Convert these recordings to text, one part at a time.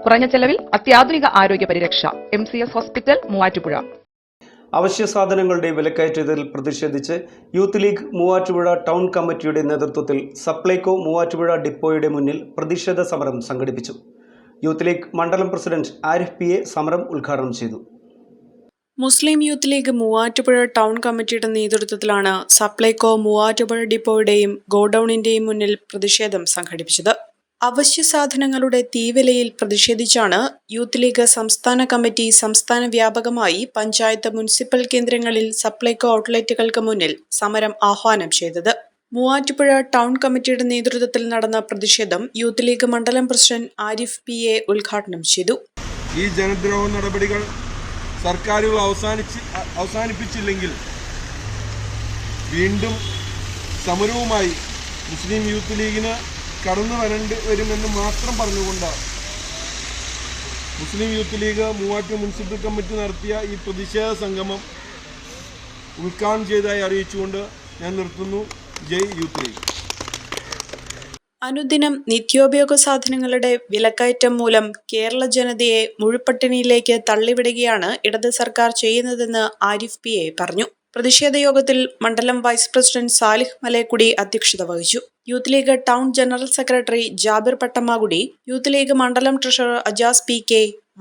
കുറഞ്ഞ ചെലവിൽ അത്യാധുനിക ആരോഗ്യ പരിരക്ഷ. MCS hospital, Muvattupuzha. അവശ്യ സാധനങ്ങളുടെ വിലക്കയറ്റത്തിൽ പ്രതിഷേധിച്ച് യൂത്ത് ലീഗ് മൂവാറ്റുപുഴ ടൗൺ കമ്മിറ്റിയുടെ നേതൃത്വത്തിൽ സപ്ലൈകോ മൂവാറ്റുപുഴ ഡിപ്പോയുടെ മുന്നിൽ പ്രതിഷേധ സമരം സംഘടിപ്പിച്ചു. യൂത്ത് ലീഗ് മണ്ഡലം പ്രസിഡന്റ് ആരിഫ് PA സമരം ഉദ്ഘാടനം ചെയ്തു. മുസ്ലിം യൂത്ത് ലീഗ് മൂവാറ്റുപുഴ ടൗൺ കമ്മിറ്റിയുടെ നേതൃത്വത്തിലാണ് സപ്ലൈകോ മൂവാറ്റുപുഴ ഡിപ്പോയുടെയും ഗോഡൌണിന്റെയും മുന്നിൽ പ്രതിഷേധം സംഘടിപ്പിച്ചത്. അവശ്യ സാധനങ്ങളുടെ തീവിലയിൽ പ്രതിഷേധിച്ചാണ് യൂത്ത് ലീഗ് സംസ്ഥാന കമ്മിറ്റി സംസ്ഥാന വ്യാപകമായി പഞ്ചായത്ത്, മുനിസിപ്പൽ കേന്ദ്രങ്ങളിൽ സപ്ലൈകോ ഔട്ട്ലെറ്റുകൾക്ക് മുന്നിൽ സമരം ആഹ്വാനം ചെയ്തത്. മൂവാറ്റുപുഴ ടൗൺ കമ്മിറ്റിയുടെ നേതൃത്വത്തിൽ നടന്ന പ്രതിഷേധം യൂത്ത് ലീഗ് മണ്ഡലം പ്രസിഡന്റ് ആരിഫ് PA ഉദ്ഘാടനം ചെയ്തു. ഈ ജനദ്രോഹ നടപടികൾ സർക്കാരുകൾ അവസാനിപ്പിച്ചില്ലെങ്കിൽ വീണ്ടും സമരവുമായി മുസ്ലിം യൂത്ത് ലീഗിന് കടന്നു വരുമെന്ന് മാത്രം പറഞ്ഞുകൊണ്ട് Muslim Youth League Muvattupuzha municipal committee നടത്തിയ ഈ പ്രതിഷേധ സംഗമം ഉദ്ഘാടനം ചെയ്തതായി അറിയിച്ചുകൊണ്ട് ഞാൻ നിർത്തുന്നു. ജയ് യൂത്ത് ലീഗ്. അനുദിനം നിത്യോപയോഗ സാധനങ്ങളുടെ വിലക്കയറ്റം മൂലം കേരള ജനതയെ മുഴുപട്ടിണിയിലേക്ക് തള്ളിവിടുകയാണ് ഇടത് സർക്കാർ ചെയ്യുന്നതെന്ന് ആരിഫ് PA പറഞ്ഞു. പ്രതിഷേധ യോഗത്തിൽ മണ്ഡലം വൈസ് പ്രസിഡന്റ് സാലിഹ് മലേക്കുടി അധ്യക്ഷത വഹിച്ചു. Youth League town general secretary Jabir Pattamakudi, Youth League മണ്ഡലം treasurer Ajas PK,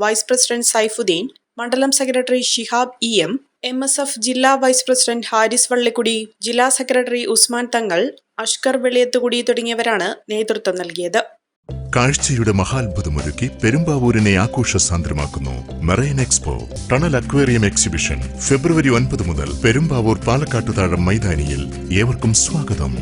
vice president Saifuddin, മണ്ഡലം സെക്രട്ടറി ഷിഹാബ് EM, MSF ജില്ലാ വൈസ് പ്രസിഡന്റ് ഹാരിസ് വള്ളിക്കുടി, ജില്ലാ സെക്രട്ടറി ഉസ്മാൻ തങ്ങൾ, അഷ്കർ വെളിയത്തുകുടി തുടങ്ങിയവരാണ് നേതൃത്വം നൽകിയത്. കാഴ്ചയുടെ മഹാത്ഭുതമൊരുക്കി പെരുമ്പാവൂരിനെ ആഘോഷസാന്ദ്രമാക്കുന്നു marine expo tunnel aquarium exhibition. ഫെബ്രുവരി 9 മുതൽ പെരുമ്പാവൂർ പാലക്കാട്ടുതാഴം മൈതാനിയിൽ. ഏവർക്കും സ്വാഗതം.